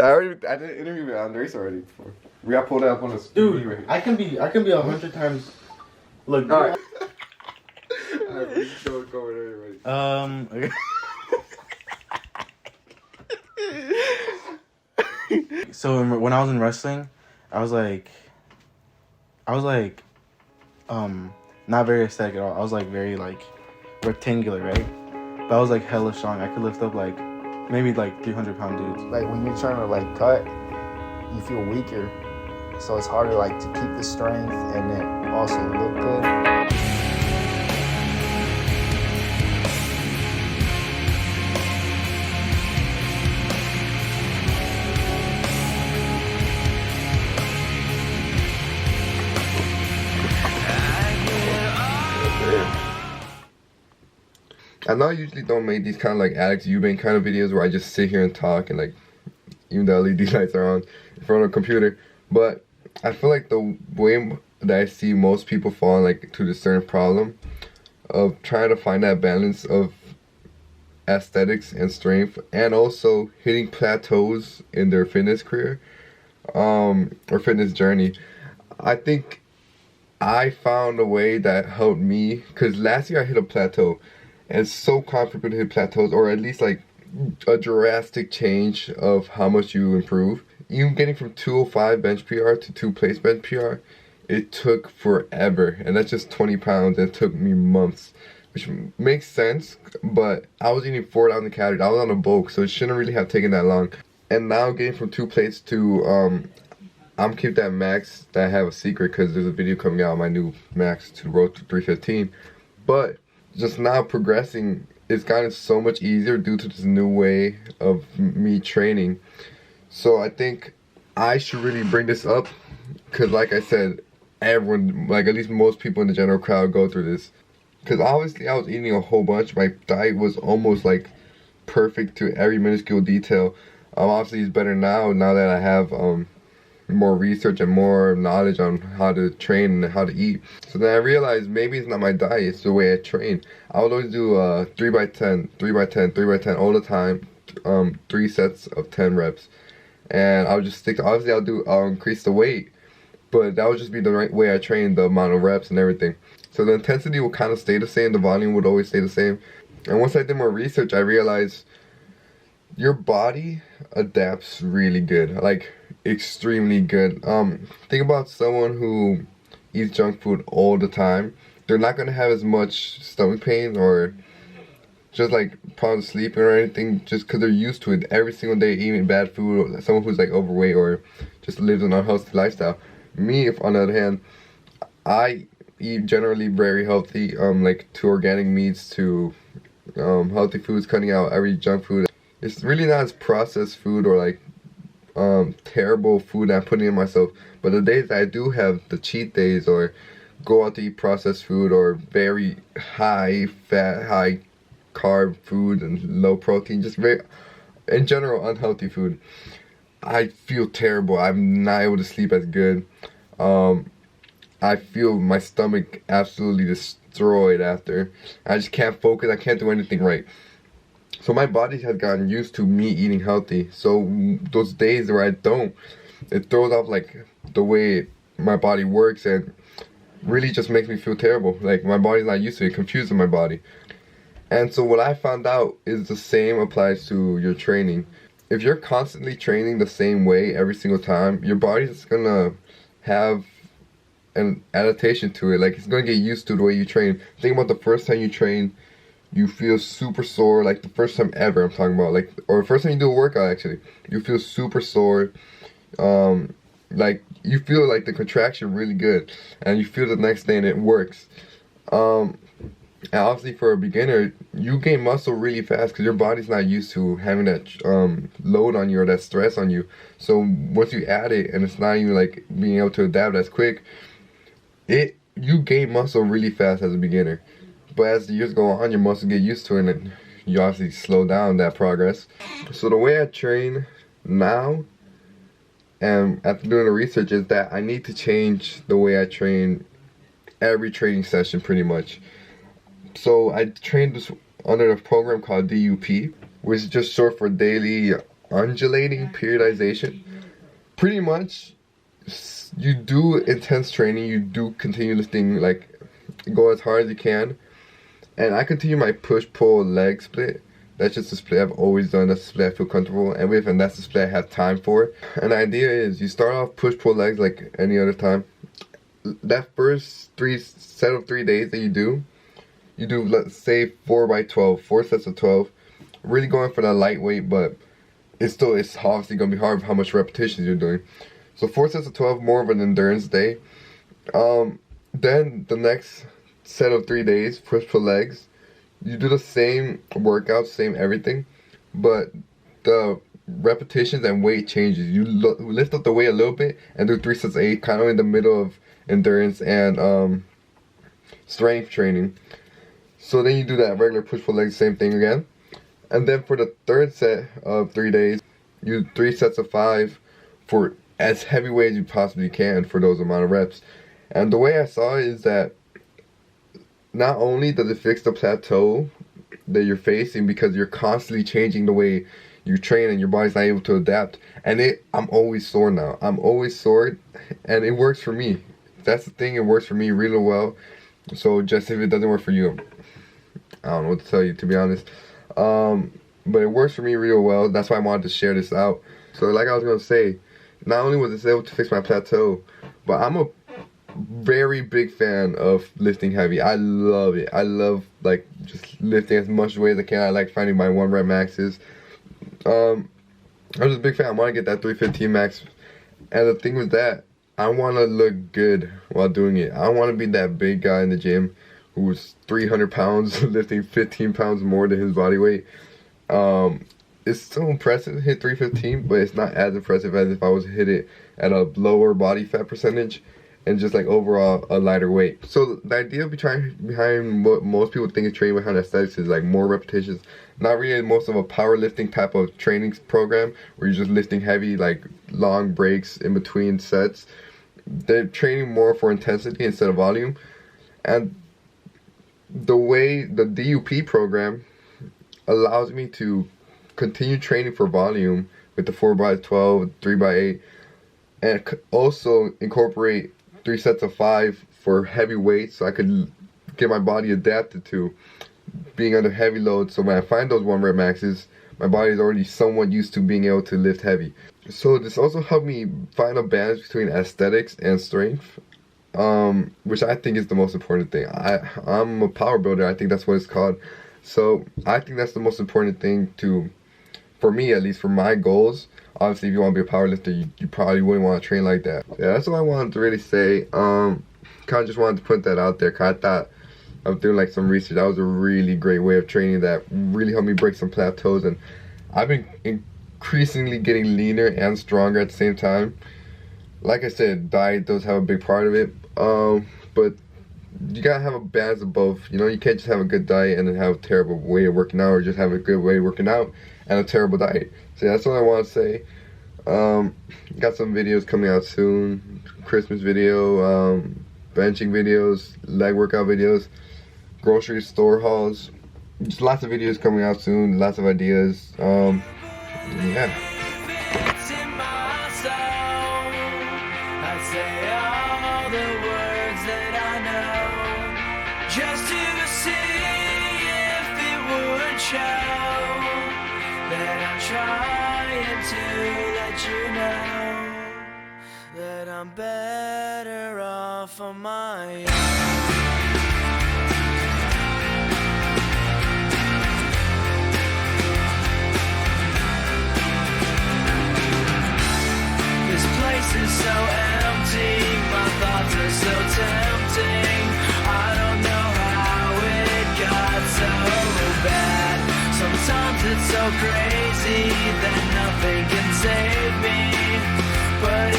I did an interview with Andres already before. We got pulled up on a Dude, right I can be 100 times. Look, all right. Alright, we just go whenever you're okay. So when I was in wrestling, I was like, not very aesthetic at all. I was like very like rectangular, right? But I was like hella strong. I could lift up like maybe like 300-pound dudes. Like when you're trying to like cut, you feel weaker, so it's harder like to keep the strength and then also look good. I know I usually don't make these kind of like Alex Eubank kind of videos where I just sit here and talk and like even the LED lights are on in front of a computer, but I feel like the way that I see most people fall like to this certain problem of trying to find that balance of aesthetics and strength and also hitting plateaus in their fitness career or fitness journey. I think I found a way that helped me because last year I hit a plateau. And it's so comfortable to hit plateaus, or at least like a drastic change of how much you improve. Even getting from 205 bench PR to 2 place bench PR, it took forever. And that's just 20 pounds, and it took me months. Which makes sense, but I was eating 4,000 calories. I was on a bulk, so it shouldn't really have taken that long. And now getting from 2 plates to, I'm keep that max, that I have a secret because there's a video coming out on my new max to the road to 315. But just now progressing, it's gotten so much easier due to this new way of me training. So I think I should really bring this up because like I said, everyone, like at least most people in the general crowd go through this. Because obviously I was eating a whole bunch. My diet was almost like perfect to every minuscule detail. Obviously it's better now that I have more research and more knowledge on how to train and how to eat. So then I realized maybe it's not my diet, it's the way I train. I would always do 3x10, 3x10, 3x10 all the time, 3 sets of 10 reps. And I'll just stick to, obviously I'll increase the weight, but that would just be the right way I train, the amount of reps and everything. So the intensity will kind of stay the same, the volume would always stay the same. And once I did more research, I realized your body adapts really good, like extremely good. Think about someone who eats junk food all the time. They're not gonna have as much stomach pain or just like problems sleeping or anything, just because they're used to it every single day eating bad food. Or someone who's like overweight or just lives an unhealthy lifestyle. Me, if on the other hand, I eat generally very healthy, like to organic meats to healthy foods, cutting out every junk food. It's really not as processed food or like terrible food I'm putting in myself. But the days that I do have the cheat days or go out to eat processed food or very high fat, high carb food and low protein, just very in general unhealthy food, I feel terrible. I'm not able to sleep as good. I feel my stomach absolutely destroyed after. I just can't focus, I can't do anything right. So my body has gotten used to me eating healthy. So those days where I don't, it throws off like the way my body works and really just makes me feel terrible. Like my body's not used to it, confusing my body. And so what I found out is the same applies to your training. If you're constantly training the same way every single time, your body's gonna have an adaptation to it. Like it's gonna get used to the way you train. Think about the first time you train, you feel super sore, like the first time ever I'm talking about, like, or the first time you do a workout actually, you feel super sore, like you feel like the contraction really good, and you feel the next day and it works. And obviously for a beginner, you gain muscle really fast because your body's not used to having that load on you or that stress on you. So once you add it and it's not even like being able to adapt as quick, you gain muscle really fast as a beginner. But as the years go on, your muscles get used to it and you obviously slow down that progress. So the way I train now, and after doing the research, is that I need to change the way I train every training session pretty much. So I trained this under a program called DUP, which is just short for daily undulating periodization. Pretty much, you do intense training, you do continue lifting, like go as hard as you can, and I continue my push-pull leg split. That's just a split I've always done. That's a split I feel comfortable and with, and that's the split I have time for. And the idea is you start off push-pull legs like any other time. That first set of 3 days that you do, let's say 4x12, 4 sets of 12. Really going for that lightweight, but it's obviously gonna be hard with how much repetitions you're doing. So 4 sets of 12, more of an endurance day. Then the next set of 3 days, push-pull legs. You do the same workout, same everything, but the repetitions and weight changes. You lift up the weight a little bit and do 3 sets of 8, kind of in the middle of endurance and strength training. So then you do that regular push-pull legs, same thing again. And then for the third set of 3 days, you do 3 sets of 5 for as heavy weight as you possibly can for those amount of reps. And the way I saw it is that not only does it fix the plateau that you're facing because you're constantly changing the way you train and your body's not able to adapt. And I'm always sore now. I'm always sore, and it works for me. That's the thing, it works for me really well. So just if it doesn't work for you, I don't know what to tell you, to be honest. But it works for me real well. That's why I wanted to share this out. So like I was gonna say, not only was this able to fix my plateau, but I'm a very big fan of lifting heavy. I love it. I love like just lifting as much weight as I can. I like finding my 1 rep maxes. I'm just a big fan. I want to get that 315 max. And the thing with that, I want to look good while doing it. I want to be that big guy in the gym who's 300 pounds lifting 15 pounds more than his body weight. It's so impressive to hit 315, but it's not as impressive as if I was to hit it at a lower body fat percentage and just like overall a lighter weight. So the idea behind what most people think is training behind aesthetics is like more repetitions. Not really most of a powerlifting type of training program where you're just lifting heavy, like long breaks in between sets. They're training more for intensity instead of volume. And the way the DUP program allows me to continue training for volume with the 4x12, 3x8, and also incorporate 3 sets of 5 for heavy weights, so I could get my body adapted to being under heavy load. So when I find those 1 rep maxes, my body is already somewhat used to being able to lift heavy. So this also helped me find a balance between aesthetics and strength, which I think is the most important thing. I'm a power builder. I think that's what it's called. So I think that's the most important thing for me, at least for my goals. Obviously, if you want to be a powerlifter, you probably wouldn't want to train like that. Yeah, that's all I wanted to really say. Kind of just wanted to put that out there, because I thought I was doing like some research. That was a really great way of training that really helped me break some plateaus. And I've been increasingly getting leaner and stronger at the same time. Like I said, diet does have a big part of it. But you gotta have a balance of both. You know, you can't just have a good diet and then have a terrible way of working out, or just have a good way of working out and a terrible diet. So that's all I want to say. Got some videos coming out soon. Christmas video, benching videos, leg workout videos, grocery store hauls. Just lots of videos coming out soon. Lots of ideas. Yeah. Just to see if it would show that I'm trying to let you know that I'm better off on my own. This place is so empty, my thoughts are so tempting. I don't know how it got so bad. Sometimes it's so crazy that nothing can save me. But